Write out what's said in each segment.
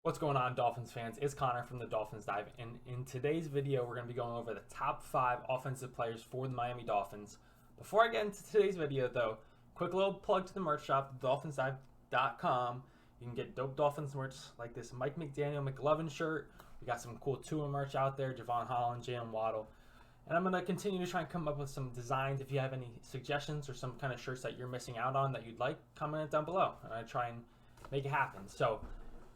What's going on, Dolphins fans? It's Connor from the Dolphins Dive, and in today's video, we're going to be going over the top 5 offensive players for the Miami Dolphins. Before I get into today's video, though, quick little plug to the merch shop, dolphinsdive.com. You can get dope Dolphins merch like this Mike McDaniel McLovin shirt. We got some cool Tua merch out there, Javon Holland, Jalen Waddle. And I'm going to continue to try and come up with some designs. If you have any suggestions or some kind of shirts that you're missing out on that you'd like, comment it down below, and I try and make it happen. So,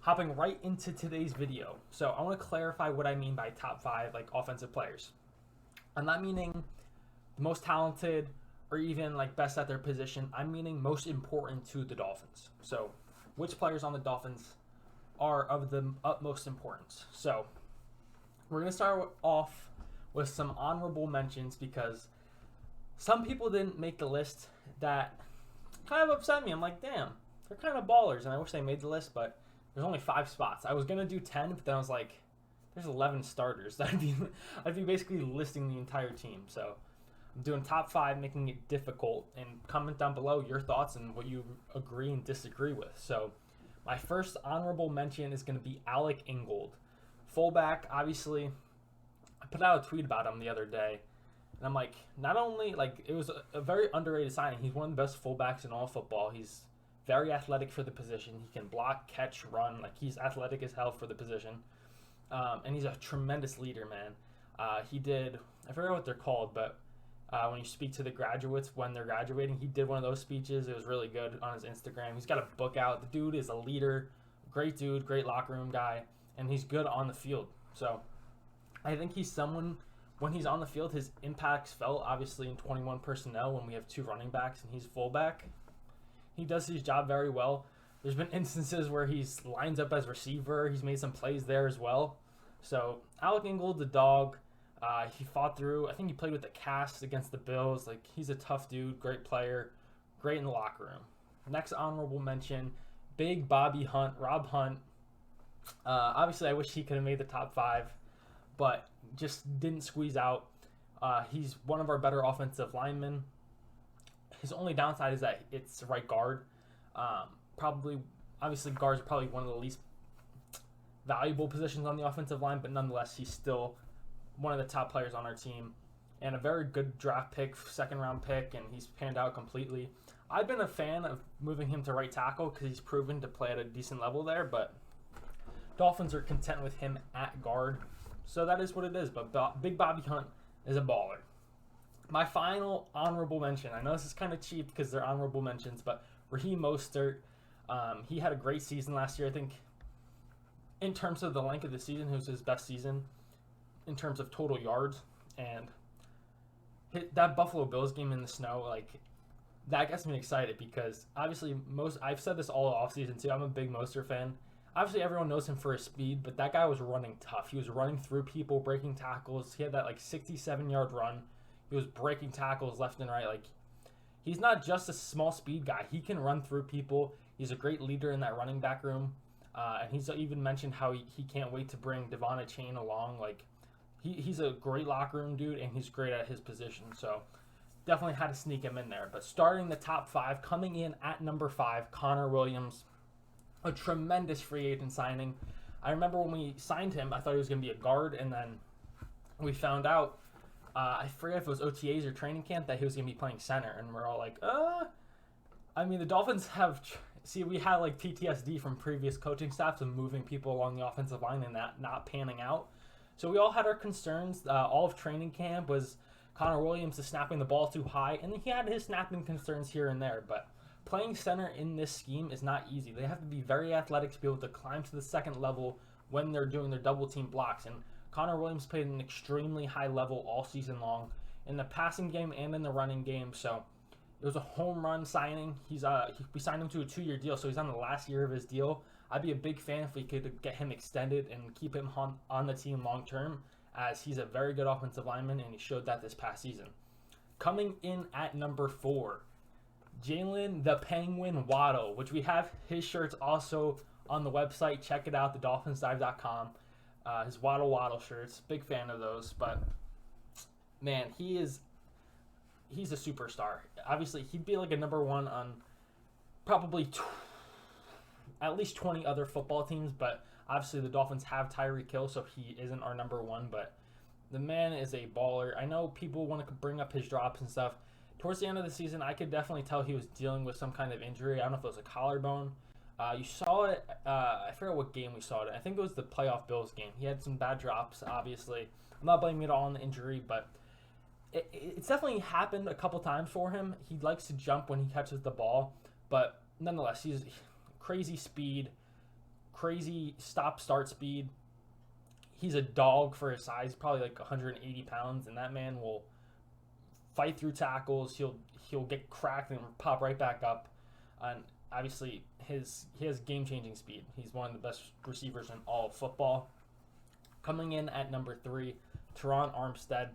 hopping right into today's video. So I want to clarify what I mean by top 5 like offensive players. I'm not meaning the most talented or even like best at their position. I'm meaning most important to the Dolphins. So which players on the Dolphins are of the utmost importance. So we're going to start off with some honorable mentions because some people didn't make the list that kind of upset me. I'm like, damn, they're kind of ballers, and I wish they made the list, but there's only 5 spots. I was gonna do 10, but then I was like, there's 11 starters. I'd be basically listing the entire team. So I'm doing top 5, making it difficult. And comment down below your thoughts and what you agree and disagree with. So my first honorable mention is gonna be Alec Ingold, fullback. Obviously, I put out a tweet about him the other day, and I'm like, not only like it was a very underrated signing. He's one of the best fullbacks in all football. He's very athletic for the position. He can block, catch, run. Like, he's athletic as hell for the position. And he's a tremendous leader, man. He did, I forget what they're called, but when you speak to the graduates when they're graduating, he did one of those speeches. It was really good on his Instagram. He's got a book out. The dude is a leader, great dude, great locker room guy, and he's good on the field. So I think he's someone, when he's on the field, his impact's felt obviously in 21 personnel when we have 2 running backs and he's fullback. He does his job very well. There's been instances where he's lines up as receiver. He's made some plays there as well. So Alec Ingold, the dog, he fought through. I think he played with the cast against the Bills. Like, he's a tough dude, great player, great in the locker room. Next honorable mention, Big Bobby Hunt, Rob Hunt. Obviously, I wish he could have made the top 5, but just didn't squeeze out. He's one of our better offensive linemen. His only downside is that it's right guard. Obviously, guards are probably one of the least valuable positions on the offensive line, but nonetheless, he's still one of the top players on our team and a very good draft pick, second round pick, and he's panned out completely. I've been a fan of moving him to right tackle because he's proven to play at a decent level there, but Dolphins are content with him at guard, so that is what it is. But Big Bobby Hunt is a baller. My final honorable mention, I know this is kind of cheap because they're honorable mentions, but Raheem Mostert, he had a great season last year. I think in terms of the length of the season, it was his best season in terms of total yards. And that Buffalo Bills game in the snow, like, that gets me excited because obviously I've said this all offseason too, I'm a big Mostert fan. Obviously, everyone knows him for his speed, but that guy was running tough. He was running through people, breaking tackles. He had that, like, 67-yard run. He was breaking tackles left and right. Like, he's not just a small speed guy. He can run through people. He's a great leader in that running back room. And he's even mentioned how he can't wait to bring Devon Chain along. Like, he's a great locker room dude, and he's great at his position. So definitely had to sneak him in there. But starting the top 5, coming in at number 5, Connor Williams. A tremendous free agent signing. I remember when we signed him, I thought he was going to be a guard, and then we found out, I forget if it was OTAs or training camp, that he was going to be playing center. And we're all like, I mean, the Dolphins have, we had like PTSD from previous coaching staffs of moving people along the offensive line and that not panning out. So we all had our concerns. All of training camp was Connor Williams is snapping the ball too high. And he had his snapping concerns here and there. But playing center in this scheme is not easy. They have to be very athletic to be able to climb to the second level when they're doing their double team blocks. And Connor Williams played at an extremely high level all season long in the passing game and in the running game. So it was a home run signing. We signed him to a 2-year deal, so he's on the last year of his deal. I'd be a big fan if we could get him extended and keep him on the team long term, as he's a very good offensive lineman, and he showed that this past season. Coming in at number 4, Jalen the Penguin Waddle, which we have his shirts also on the website. Check it out, thedolphinsdive.com. His Waddle shirts, big fan of those. But man, he's a superstar. Obviously, he'd be like a number 1 on probably at least 20 other football teams, but Obviously, the Dolphins have Tyreek Hill, so he isn't our number one, but the man is a baller. I know people want to bring up his drops and stuff. Towards the end of the season, I could definitely tell he was dealing with some kind of injury. I don't know if it was a collarbone. You saw it. I forget what game we saw it. I think it was the playoff Bills game. He had some bad drops, obviously. I'm not blaming it all on the injury, but it's definitely happened a couple times for him. He likes to jump when he catches the ball, but nonetheless, he's crazy speed, crazy stop-start speed. He's a dog for his size, probably like 180 pounds, and that man will fight through tackles. He'll get cracked and pop right back up. And obviously, he has game-changing speed. He's one of the best receivers in all of football. Coming in at number 3, Teron Armstead.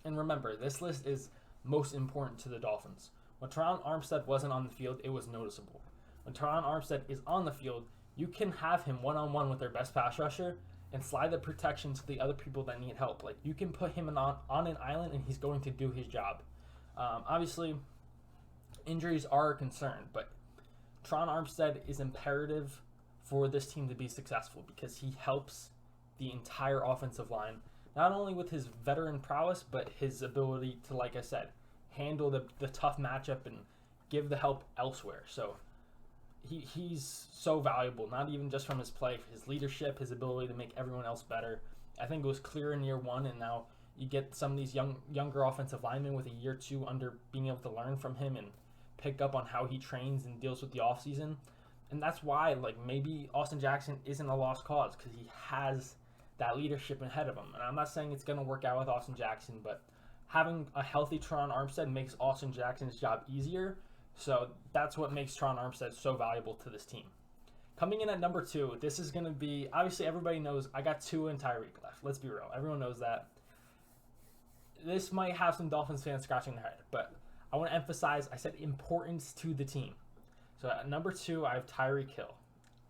And remember, this list is most important to the Dolphins. When Teron Armstead wasn't on the field, it was noticeable. When Teron Armstead is on the field, you can have him one-on-one with their best pass rusher and slide the protection to the other people that need help. Like, you can put him on an island, and he's going to do his job. Obviously, injuries are a concern, but Teron Armstead is imperative for this team to be successful because he helps the entire offensive line, not only with his veteran prowess, but his ability to, like I said, handle the tough matchup and give the help elsewhere. So he's so valuable, not even just from his play, his leadership, his ability to make everyone else better. I think it was clear in year 1, and now you get some of these younger offensive linemen with a year 2 under being able to learn from him and pick up on how he trains and deals with the offseason. And that's why, like, maybe Austin Jackson isn't a lost cause, because he has that leadership ahead of him. And I'm not saying it's going to work out with Austin Jackson, but having a healthy Teron Armstead makes Austin Jackson's job easier. So that's what makes Teron Armstead so valuable to this team. Coming in at number 2, this is going to be, obviously everybody knows I got Tua and Tyreek left. Let's be real. Everyone knows that. This might have some Dolphins fans scratching their head, but I want to emphasize, I said importance to the team. So at number 2, I have Tyreek Hill.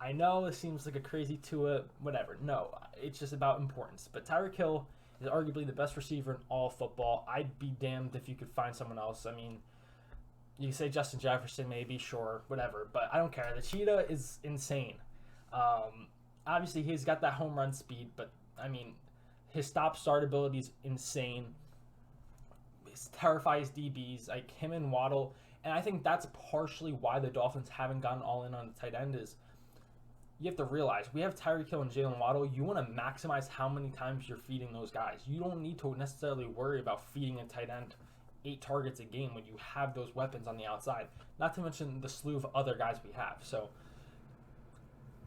I know it seems like a crazy Tua, whatever. No, it's just about importance. But Tyreek Hill is arguably the best receiver in all football. I'd be damned if you could find someone else. I mean, you say Justin Jefferson, maybe, sure, whatever. But I don't care. The Cheetah is insane. Obviously, he's got that home run speed, but, I mean, his stop-start ability is insane. He terrifies DBs, like him and Waddle. And I think that's partially why the Dolphins haven't gotten all in on the tight end is you have to realize we have Tyreek Hill and Jalen Waddle. You want to maximize how many times you're feeding those guys. You don't need to necessarily worry about feeding a tight end 8 targets a game when you have those weapons on the outside. Not to mention the slew of other guys we have. So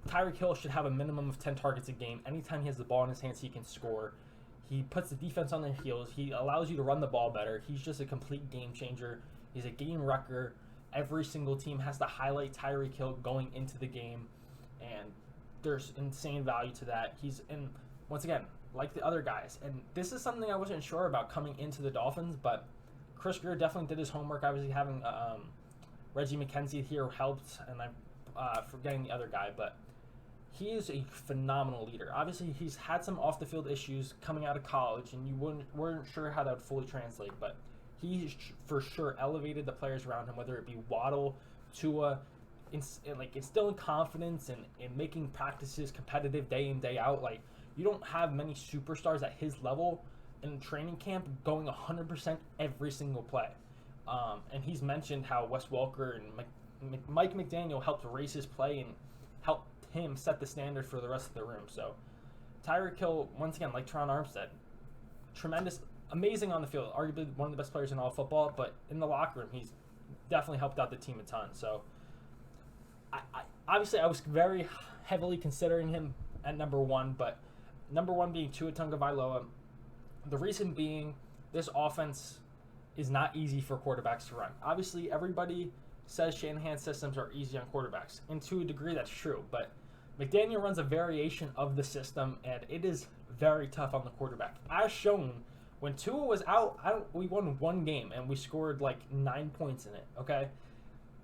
Tyreek Hill should have a minimum of 10 targets a game. Anytime he has the ball in his hands, he can score. He puts the defense on their heels. He allows you to run the ball better. He's just a complete game changer. He's a game wrecker. Every single team has to highlight Tyreek Hill going into the game, and there's insane value to that. He's in, once again, like the other guys, and this is something I wasn't sure about coming into the Dolphins, but Chris Greer definitely did his homework. Obviously, having Reggie McKenzie here helped, and I'm forgetting the other guy, but he is a phenomenal leader. Obviously, he's had some off-the-field issues coming out of college, and you weren't sure how that would fully translate, but he for sure elevated the players around him, whether it be Waddle, Tua, instilling confidence and making practices competitive day in, day out. Like, you don't have many superstars at his level in training camp going 100% every single play. And he's mentioned how Wes Welker and Mike McDaniel helped raise his play and helped him set the standard for the rest of the room. So Tyreek Hill, once again, like Teron Armstead, tremendous, amazing on the field, arguably one of the best players in all football, but in the locker room, he's definitely helped out the team a ton. So obviously I was very heavily considering him at number 1, but number 1 being Tua Tagovailoa. The reason being, this offense is not easy for quarterbacks to run. Obviously, everybody says Shanahan's systems are easy on quarterbacks, and to a degree that's true, but McDaniel runs a variation of the system, and it is very tough on the quarterback. As shown, when Tua was out, we won 1 game, and we scored like 9 points in it, okay?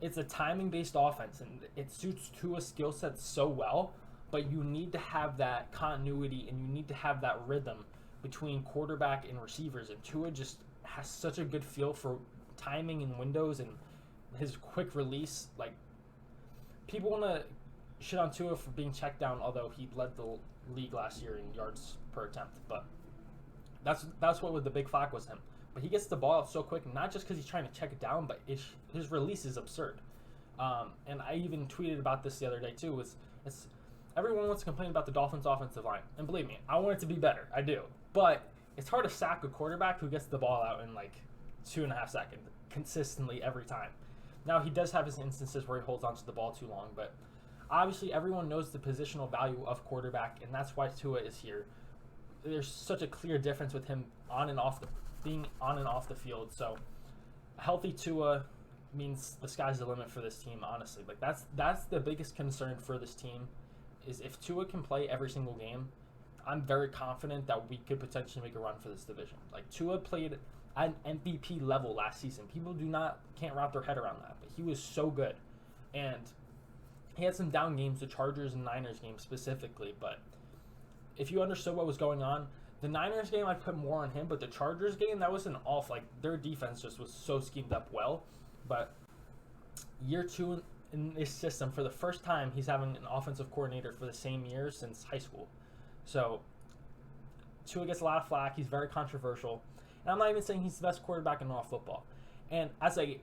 It's a timing-based offense, and it suits Tua's skill set so well, but you need to have that continuity, and you need to have that rhythm between quarterback and receivers, and Tua just has such a good feel for timing and windows and his quick release. Like, people want to shit on Tua for being checked down, although he led the league last year in yards per attempt. But that's what the big flack was him. But he gets the ball out so quick, not just because he's trying to check it down, but his release is absurd. And I even tweeted about this the other day too. It's everyone wants to complain about the Dolphins' offensive line, and believe me, I want it to be better. I do, but it's hard to sack a quarterback who gets the ball out in like 2.5 seconds consistently every time. Now he does have his instances where he holds onto the ball too long, but obviously everyone knows the positional value of quarterback, and that's why Tua is here. There's such a clear difference with him being on and off the field. So a healthy Tua means the sky's the limit for this team, honestly. Like that's the biggest concern for this team, is if Tua can play every single game, I'm very confident that we could potentially make a run for this division. Like Tua played at an MVP level last season. People can't wrap their head around that, but he was so good. And he had some down games, the Chargers and Niners game specifically, but if you understood what was going on, the Niners game I'd put more on him, but the Chargers game, that was an off, like their defense just was so schemed up well. But year 2 in this system, for the first time, he's having an offensive coordinator for the same year since high school. So Tua gets a lot of flack. He's very controversial. And I'm not even saying he's the best quarterback in all football. And as a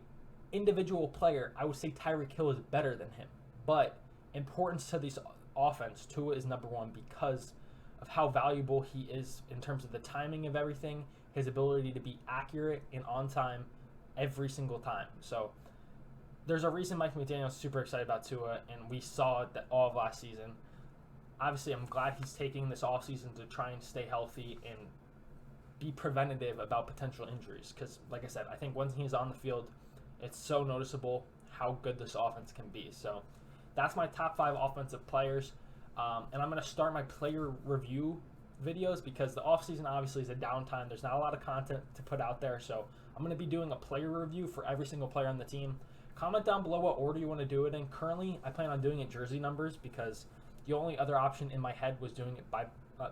individual player, I would say Tyreek Hill is better than him. But importance to this offense, Tua is number one because of how valuable he is in terms of the timing of everything, his ability to be accurate and on time every single time. So there's a reason Mike McDaniel's super excited about Tua, and we saw it all of last season. Obviously, I'm glad he's taking this offseason to try and stay healthy and be preventative about potential injuries. Because, like I said, I think when he's on the field, it's so noticeable how good this offense can be. So that's my top 5 offensive players. And I'm going to start my player review videos because the offseason obviously is a downtime. There's not a lot of content to put out there. So I'm going to be doing a player review for every single player on the team. Comment down below what order you want to do it in. Currently, I plan on doing it jersey numbers because the only other option in my head was doing it by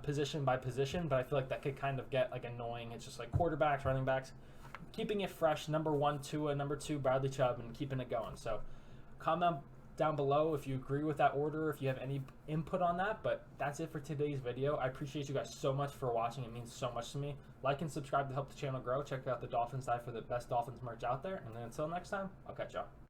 position by position, but I feel like that could kind of get like annoying. It's just like quarterbacks, running backs, keeping it fresh. Number 1, Tua, number 2, Bradley Chubb, and keeping it going. So comment down below if you agree with that order, if you have any input on that. But that's it for today's video. I appreciate you guys so much for watching. It means so much to me. Like and subscribe to help the channel grow. Check out the Dolphins side for the best Dolphins merch out there. And then until next time, I'll catch y'all.